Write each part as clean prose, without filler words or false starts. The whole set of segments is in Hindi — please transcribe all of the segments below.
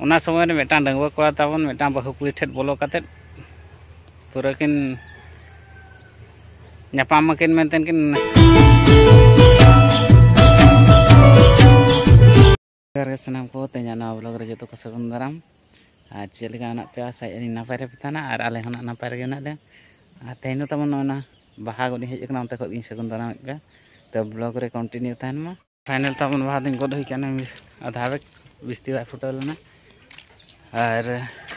उना समय मेटा डांगुआ कोड़ा ताबन मेटा बहु कुड़ी ठेट बोलो काते पूरा किन ᱧᱟᱯᱟᱢ ᱢᱟᱠᱤᱱ ᱢᱮᱱᱛᱮᱱ ᱠᱤᱱ ᱥᱟᱱᱟᱢ ᱠᱚ ᱛᱮᱦᱮᱧ ᱱᱚᱣᱟ ᱵᱞᱚᱜ ᱨᱮ ᱡᱚᱛᱚ ᱠᱚ ᱥᱟᱹᱜᱩᱱ ᱫᱟᱨᱟᱢ ᱟᱨ ᱪᱮᱫ ᱞᱮᱠᱟ ᱢᱮᱱᱟᱜ ᱯᱮᱭᱟ ᱥᱟᱭ ᱱᱟᱯᱟᱭ ᱨᱮ ᱛᱟᱦᱮᱱᱟ ᱟᱨ ᱟᱞᱮ ᱦᱚᱸ ᱱᱟᱯᱟᱭ ᱨᱮᱜᱮ ᱢᱮᱱᱟᱜ ᱞᱮᱭᱟ ᱟᱨ ᱛᱮᱦᱮᱧ ᱫᱚ ᱛᱟᱵᱚᱱ ᱚᱱᱟ ᱵᱟᱦᱟ ᱜᱚᱫᱤᱧ ᱦᱮᱡ ᱟᱠᱟᱱᱟ ᱚᱱᱛᱮ ᱠᱷᱚᱱ ᱜᱤᱧ ᱥᱟᱹᱜᱩᱱ ᱫᱟᱨᱟᱢᱮᱫ ᱯᱮᱭᱟ ᱛᱚ ᱵᱞᱚᱜ ᱨᱮ ᱠᱚᱱᱴᱤᱱᱤᱭᱩ ᱛᱟᱦᱮᱱ ᱢᱟ फाइनल ताबन बाहा दिन गद हुई काना आधा बेग बिस्ती बाय फुटल लेना और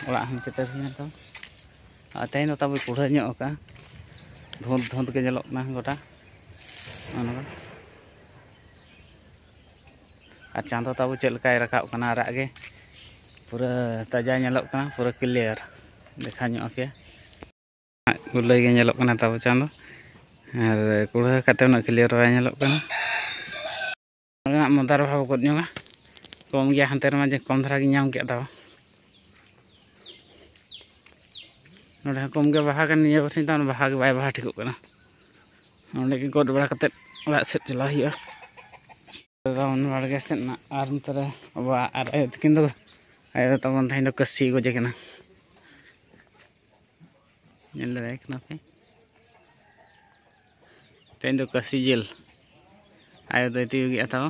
ओड़ा हम चेतर हुई तो तेहन तब कुड़ा ᱧᱚᱜ का धुंध धुंध के ñeᱞᱚᱜ ना गोटा और चांदो तब चेक लेकाय रकाब कना राग गे पूरा ताजा ñeᱞᱚᱜ कना पूरा क्लियर देखा ᱧᱚᱜ पे गुलई गे ñeᱞᱚᱜ कना तब चांदो और कुड़ा काते उना क्लियर बाय ñeᱞᱚᱜ कना मदार भाव गद ñoगा कम गया हानते रमा जे कम धरा गी नाम के दाव नोडे कम गे बाहा कन निया बसिन तान बाहा गे बाय बाहा ठिकु कना ओंडे गे गद बड़ा कते ओड़ा सेट चला हिया गाउन बाड़गे सेट ना आर नतरे अबा आर किन दो आयो तबन थाइन दो कसी गोजे कना नेल रे कना पे थाइन दो कसी जेल आयो दो ती गे ताव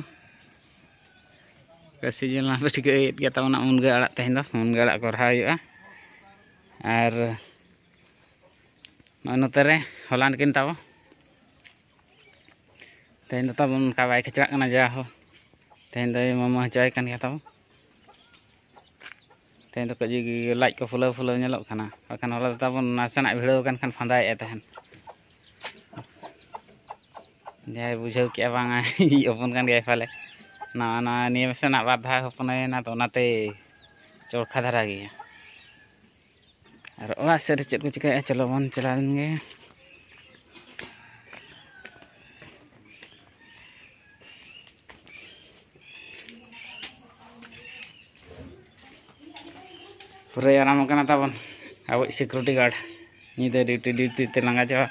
कसी जेल ना बेटी के एट गया तावना मुनगा आड़ा थाइन दो मुनगा आड़ा को रहा हुआ और नतरे हलान किन ताव तेहन दो तब उनका बाय खिचड़ा कना जा हो तेहन दो मामा हचाय कन गया ताव तेहन दो कजी लाइट को फुलाव फुलाव ñeᱞᱚᱜ कना बखान हला तब नासेना भिड़ो कन खान फांदाय ए तहन जाय बुझाव के बांगा ओपन कन गया फाले ना ना निये सेना बाधा होपने ना तो नाते चोरखा धरा गया और ओड़ा से चेक को चिकाय चलो बन चलाएंगे पूरा आराम करना ताबन अब सिक्योरिटी गार्ड नीदे ड्यूटी ते लंगा जावा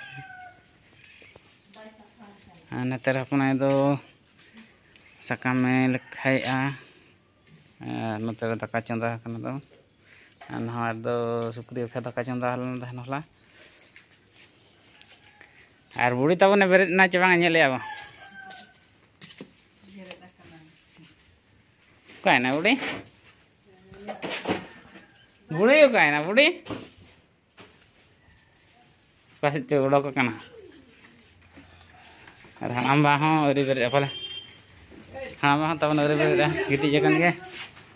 नतर अपना दो साका में लेखाया नतर दाका चंदा करना दो नहार दो सुक्री उठा दाका चंदा हलन दहन हला और बुढ़ी ताबन बेरेद ना चबांग ñeले अब काय ना बुढ़ी बुढ़ी काय ना बुढ़ी पास उड़ो को कना और हम बा हो अरी बेरे फले हम बा तबन अरी बेरे गिटी जकन के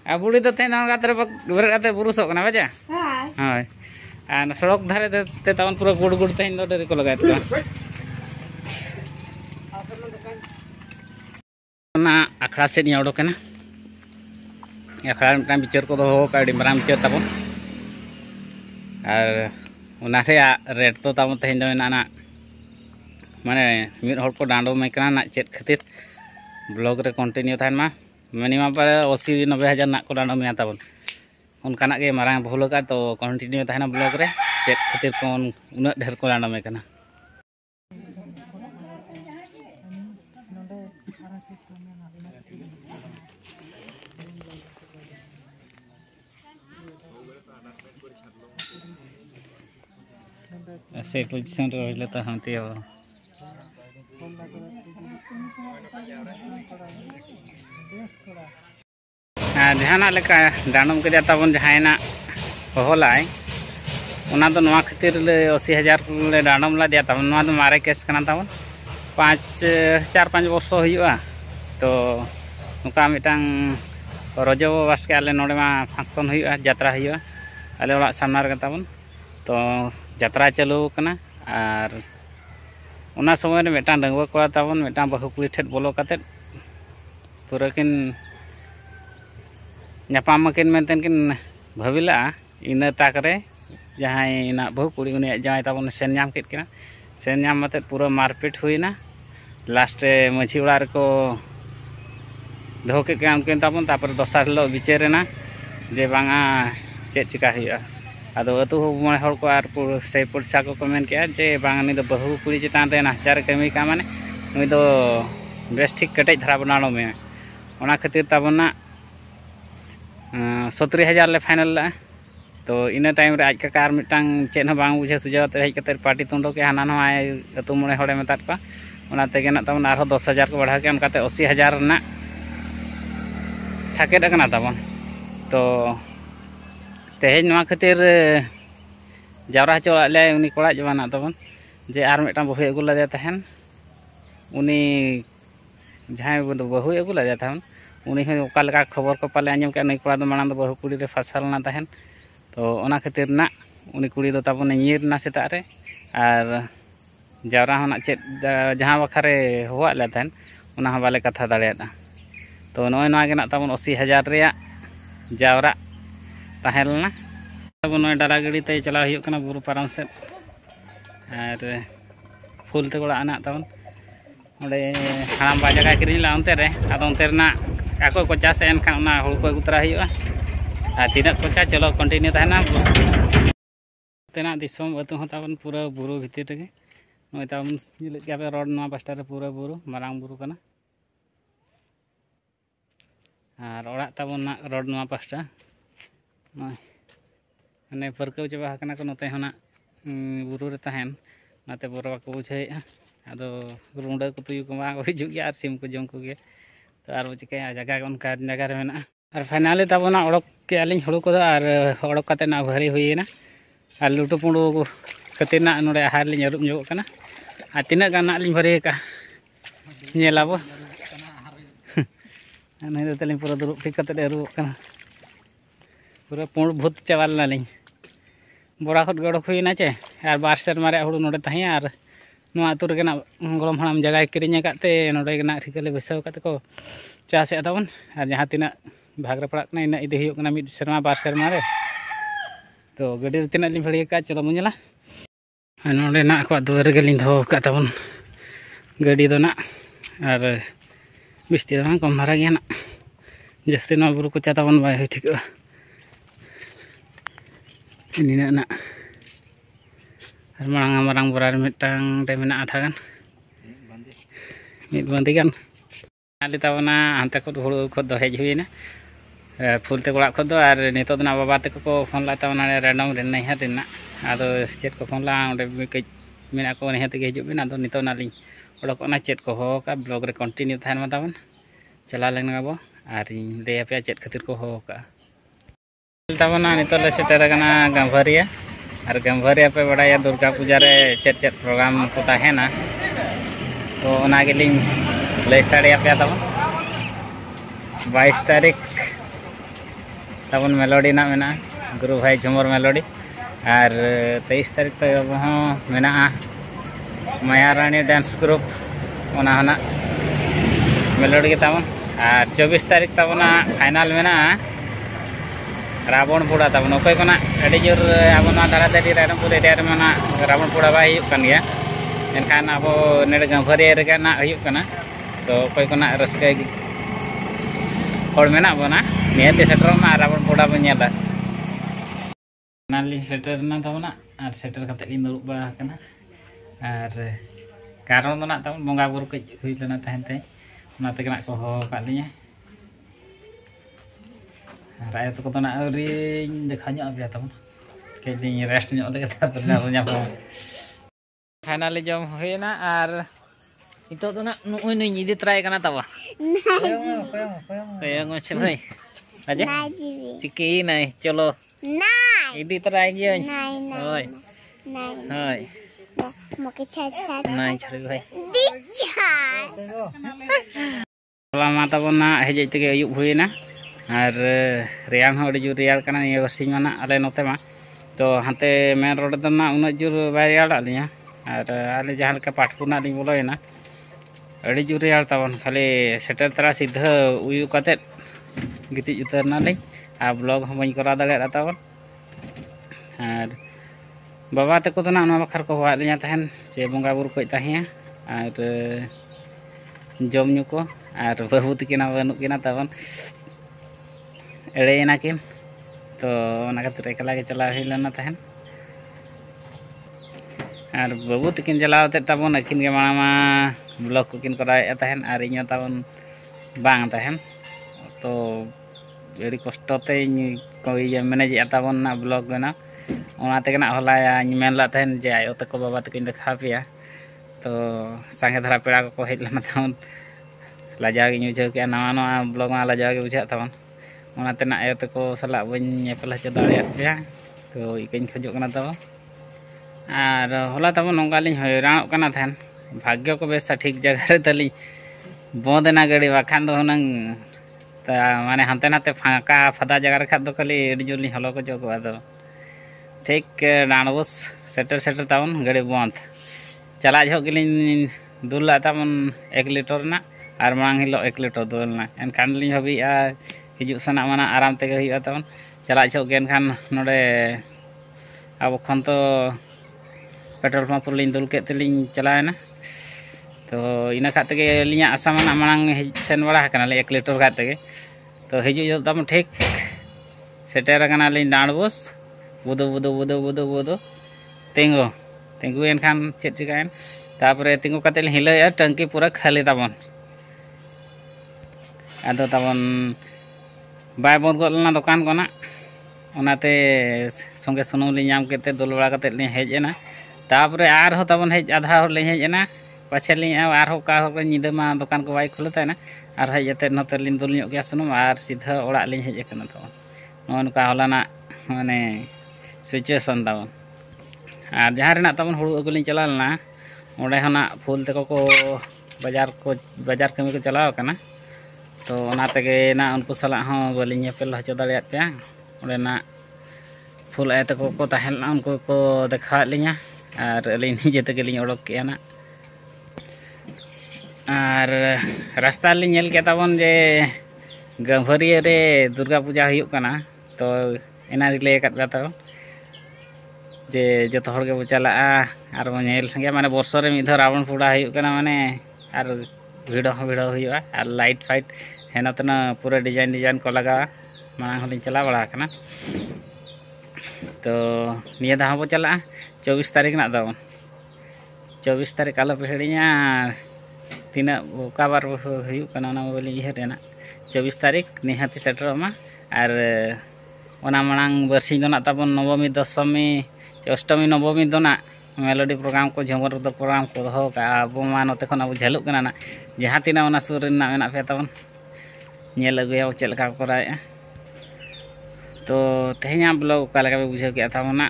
आ बुढ़ी तो थे ना गातर बेरे आते बुरुसो कना बजा हाय आ सड़क धारे ते तबन पूरा गुड़ गुड़ तेन दो डरी को लगाय तो ना अखड़ा से नि उडो कना अखड़ा में बिचार को दो का डी मराम बिचार तबन और उना रे रेट तो तबन तेन दो ना माने मिड हर को डांडो में कना ना चेत खातिर ब्लॉग रे कंटिन्यू थान मा मिनिमम पर 80-90 हजार ना को डांडो में ताबन उनकाना के मारांग भूल का तो कंटिन्यू थाना ब्लॉग रे चेत खातिर कोन उना ढेर को डांडो में कना ऐसे पोजीशन रे होइले त हमते हो जहाना लेका डांडम के ताबन जहायना होलाय उना तो नवा खातिर ले 80,000 ले डांडम ला दिया ताबन नवा तो मारे केस कना ताबन 4-5 वर्ष हुआ तो नुका मिटांग रजो बास के आले नोडे मा फंक्शन हुआ यात्रा हुआ आले ओड़ा सामना रे ताबन तो यात्रा चालू कना और उना समय मेटा डांगुआ कोड़ा ताबन मेटा बहु कुड़ी ठेट बोलो काते पूरा किन ᱧᱟᱯᱟᱢ ᱢᱟᱠᱤन ᱢᱮᱱᱛᱮᱱ ᱠᱤᱱ ᱵᱷᱟᱵᱤᱞᱟ ᱤᱱᱟᱹ ᱛᱟᱠ रे जहां इना बहु कुड़ी उनी जाय ताबन सेन नाम केत किना सेन नाम मते पूरा मारपीट हुईना लास्ट माझी ओड़ा रे को दोह के उनकिन ताबन तापर दोसार लो विचारेना जे बांगा चेत चिका हुआ आदो अतु मणे हर को आर से पड़सा को कमेंट के जे बांगा नि दो बहु कुड़ी चितान रे नाचार कमी का माने नुई दो बेस ठीक कटेज धरा बनानो में ओना खातिर ताबना 70,000 ले फाइनल ला तो इन टाइम रे आज काका आर मिटांग चेन हो बांग बुझे सुझाव ते हेज कते पार्टी तुंडो के हाना नो आय अतु मणे होड़े मेतात पा ओना तेगे ना तबन आरो 10,000 को बढ़ा के अनकाते 80,000 ना टार्गेट अकना तबन तो तेहेज नवा खातिर जावरा हचो आले उनी कोड़ा जवाना तबन जे आर मिटांग बहु अगु लदे तहन उनी जहां बहु अगु लदे तहन उनी हो ओका लगा खबर को पाले आंजम के नई कोड़ा दो मांग दो बहु कुड़ी रे फसल ना तहन तो ओना खातिर ना उनी कुड़ी दो तबन नीर ना सेता रे आर जावरा होना चेत जहां बखारे होवा ले तहन ओना ह बाले कथा दाड़ेया तो नय नवा के ना तबन 80,000 रे जावरा तहलना तबन नय डाला गड़ी ते चला हुई कना बुरु पाराम से आर फुल ते गोड़ा आना तबन ओडे हाम बा जगह किरिन ला onte रे आदो onte ना ako को चास एन खान ना हुड़ को उतरा हुआ आ तीना को चा चलो कंटिन्यू तहना तेना दिसम अतु ह तबन पूरा बुरु भितर रे नय तबन जिले के पे रोड ना पास्टा रे पूरा बुरु मारांग बुरु कना आर ओड़ा तबन ना रोड ना पास्टा नय माने परकौ चबा कना को नते हना बुरु रे तहन नाते बोरो को बुझे आदो रुंडा को तुयु को मा हिजु गया आर सिम को जम को गया तो आर चिके जगह उनका जगह रे मेना आर फाइनली तबना ओड़क के आलिन हुड़ू को आर ओड़क कते ना भरी हुईना आर लुटू पुंडू खातिर ना नोडे आहार लिन अरुब जोग कना आ तिना गान ना लिन भरी का नेलाबो नै तो तलिन पूरा दुरुब ठीक कते अरुब कना पूरा पुंड भूत चावल ना लिन बोरा खट गड़क हुईना चे आर बार सेरमा रे हुड़ू नोडे तही आर नो आतु रे ना गलम हराम जगह किरिñ काते नोडे ना ठिकले बेसाव काते को चासे तबन आर जहां तिना भाग रे पड़ा इना इदि हुई कना मिड सेरमा बार सेरमा रे तो गडी रे तिना लिन भड़ी का चलो मुझला नोडे ना को दुआर गे लिन धो का तबन गडी दो ना आर बिस्ती दो कम भरा गया ना जस्ती ना बुरु को चा तबन बाय हुई ठीक इनिना ना मांग मांग बोरा मिटांग ते मेना आधा गान मिट बंदी गान आली तबना हांते को हुड़ू को दो हेज हुईना फुल ते गोड़ा को दो आर नितो दना बाबा ते को फोन ला तबना रैंडम रे नै हा देना आदो चेट को फोन ला ओंडे कई मेना को नै ते हिजु बिना दो नितो नालिं ओडो को ना चेट को हो का ब्लॉग रे कंटिन्यू थान मा तबन चला लेन गाबो आर ले पे चेट खातिर को हो का तबना नितो ले सेटर गना गंभरिया और गंभरिया पे बड़ा दुर्गा पूजा रे चेत चेत प्रोग्राम को ताहेना तो ओना गेलिंग लय साड़िया पे तबन 22 तारीख तबन मेलोडी ना मेना गुरु भाई झुमर मेलोडी और 23 तारीख तो हो मेना माया रानी डांस ग्रुप ओना हना मेलोडी के तबन और 24 तारीख तबना फाइनल मेना रावण पुड़ा तबन ओकय कोना अड़ी जोर अब ना ताड़ाताड़ी रायरमपुर एरिया रे मना रावण पुड़ा बाय हुयुग कान गया एनखान अब नेडे गंभरिया रे ना हुयुग काना तो ओकय कोना रस्का हर मेना बना नियति सेटरना रावण पुड़ा बन नेला नाली सेटरना तबना आर सेटर कते लिन दुरुब बा काना आर कारण दो ना तबन बंगा बुरु कई हुई लेना तहनते ओना ते ना को हो का लिया राय तो को ना अरी देखा ᱧᱚᱜ गया तब के दिन रेस्ट ᱧᱚᱜ लगे तब ना ᱧᱟᱢ फाइनली जम होइना आर इतो तो ना नुई नुई इदि ट्राई कना तब कयंग छ भाई अजे चिकी नहीं चलो नहीं इदि ट्राई गियो होय होय मके छा नहीं छरे भाई दिछा मा तब ना हेजै तगे अयुब होइना और रेयान हो जो रेयाल कना ये सिंह ना आले नोते मा तो हाते मेन रोड दना उन जोर बारियाल आलिया और आले जहां का पाठपुना लिंग बोलोयना अड़ी जोर रेयाल तबन खाली सेटर तरा सीधा उयु कते गिति उतर ना ले आ ब्लॉग हम बई करा दाले तबन और बाबा तको दना ना बखर को होआ लिया तहन जे बंगा बुरु को ताहिया और जम न्यू को और बाबू तकिना बनु किना तबन एड़ेना किन तो खातिर एकला के चला लेना तहन और बाबू तकिन चलावते तबन अकिन के मामा ब्लॉग को किन कराए तहन और इन तबन बांग तहन तो ᱟᱹᱰᱤ ᱠᱚᱥᱴᱚ ᱛᱮᱧ ᱢᱮᱱᱮᱡᱮᱜᱼᱟ ᱛᱟᱵᱚᱱ ᱱᱟ ᱵᱞᱚᱜ ᱵᱮᱱᱟᱣ ᱚᱱᱟ ᱛᱮᱜᱮ ᱱᱟᱜ ᱦᱚᱞᱟᱧ ᱢᱮᱱ ᱞᱮᱫ ᱛᱟᱦᱮᱱ ᱡᱮ ᱟᱭᱳ ᱛᱟᱠᱚ ᱵᱟᱵᱟ ᱛᱟᱠᱚᱧ ᱫᱮᱠᱷᱟᱣ ᱯᱮᱭᱟ ᱛᱚ ᱥᱟᱸᱜᱮ ᱫᱷᱟᱨᱟ ᱯᱮᱲᱟ ᱠᱚᱠᱚ ᱦᱮᱡ ᱞᱮᱱᱟ ᱛᱟᱵᱚᱱ ᱞᱟᱡᱟᱣ ᱜᱤᱧ ᱵᱩᱡᱷᱟᱹᱣ ᱠᱮᱜᱼᱟ ᱱᱟᱣᱟ ᱵᱞᱚᱜ ᱢᱟ ᱞᱟᱡᱟᱣ ᱜᱮ ᱵᱩᱡᱷᱟᱹᱜ ᱛᱟᱵᱚᱱ ᱚᱱᱟᱛᱮ ᱱᱟᱜ ᱟᱭᱳ ᱛᱟᱠᱚ ᱥᱟᱞᱟᱜ ᱵᱟᱹᱧ ᱧᱮᱯᱮᱞ ᱦᱚᱪᱚ ᱫᱟᱲᱮᱭᱟᱫ ᱯᱮᱭᱟ ᱛᱚ ᱤᱠᱟᱹᱧ ᱠᱷᱚᱡᱚᱜ ᱠᱟᱱᱟ ᱛᱟᱵᱚᱱ ᱟᱨ ᱦᱚᱞᱟ ᱛᱟᱵᱚᱱ ᱱᱚᱝᱠᱟᱞᱤᱧ ᱦᱚᱭᱨᱟᱱᱚᱜ ᱠᱟᱱᱟ ᱛᱟᱦᱮᱱ ᱵᱷᱟग्য ᱠᱚ ᱵᱮᱥᱟ ᱴᱷᱤक जगह रे तली बंद ना गाड़ी बाखान दो हुनंग माने हानते नाते फाँका फदा जगह रे खाद दो खाली एडी जोर हलो को जोग आदो ठीक डांडबोस सेटर सेटर तावन गाड़ी बंद चला झोक गिलिन दुल तावन 1 लीटर ना और मांग हिलो 1 लीटर दुल ना एनखान लिन हबीआ हिजु सना माना आराम तेगे हुआ तावन चला झोक गेन खान नोडे अब खन तो पेट्रोल पंप लिन दुल के तलिन चलाना तो इन खाते अलिया आशा मना मांग सेन बड़ा 1 लीटर खाते तो हिजु तब ठीक सेटर डांडबोस बुदो बुदो बुदो बुदो बुदो तिंगु तिंगु एनखान चेक चिकायन तापरे तिंगु काते हिलाया टंकी पूरा खाली ताबन आदो ताबन बाय बंद गलना दुकान कोना ओनाते संगे सुनुम लि नाम केते दुल बड़ा काते लि हेजना तापरे आर हो ताबन हेज आधा हो लि हेजना पाछे लि आर हो का हो निदा मा दुकान को बाय खुलता ना आर हेज जते नते लिन दुल ᱧᱚᱜ गया सुनुम आर सीधा ओड़ा लि हेज एकना तो नोनका हलाना माने सिचुएशन ताबन और जहाँ रेना ताबन हुड़ू अगुलिन चला लना ओडे हना फुल तको को बाजार कमी को चलाव कना तो ओना तेगे ना उनको सला हो बलिन नेपेल हचो दाड़ियात पे ओडे ना फुल आय तको को ताहेलना उनको को देखा लिया और अलिन निजे तेगे लिन ओडक के ना और रास्ता लिन नेल के ताबन जे गंभरिया रे दुर्गा पूजा हुयुक कना तो एना रिले कत बता जे जत हर के चला और नेल संगे माने वर्ष रे मिध रावण पूड़ा हुयुक कना माने और भिड़ो हुयुआ और लाइट फाइट हेना तना पूरा डिजाइन को लगा मांग हलिन चला बड़ा कना तो निया दा बो चला 24 तारीख ना दावन 24 तारीख आलो पे हेड़िया तीना ओका बार हुयुक कना ना बोली हेरेना 24 तारीख निहाती सेटरमा और ओना मांग बरसी दो ना ताबन नवमी दशमी अष्टमी नवमी दो ना मेलोडी प्रोग्राम को झुमर दो प्रोग्राम को हो का अब मा नते खन अब झलुक कना ना जहाँ तीना ओना सुर ना मेना पे ताबन नेल अगुया चेल का कराया तो तेहना ब्लॉग का लगा बुझे के ताबना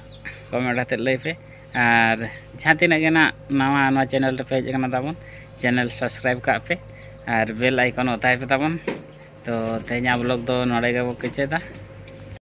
कमेंट हते लई पे और जहाँ तीना के ना नवा चैनल पे हेज कना ताबन चैनल सब्सक्राइब का पे और बेल आइकन होता है पे ताबन तो तेहना ब्लॉग दो नोड़े के केचेदा।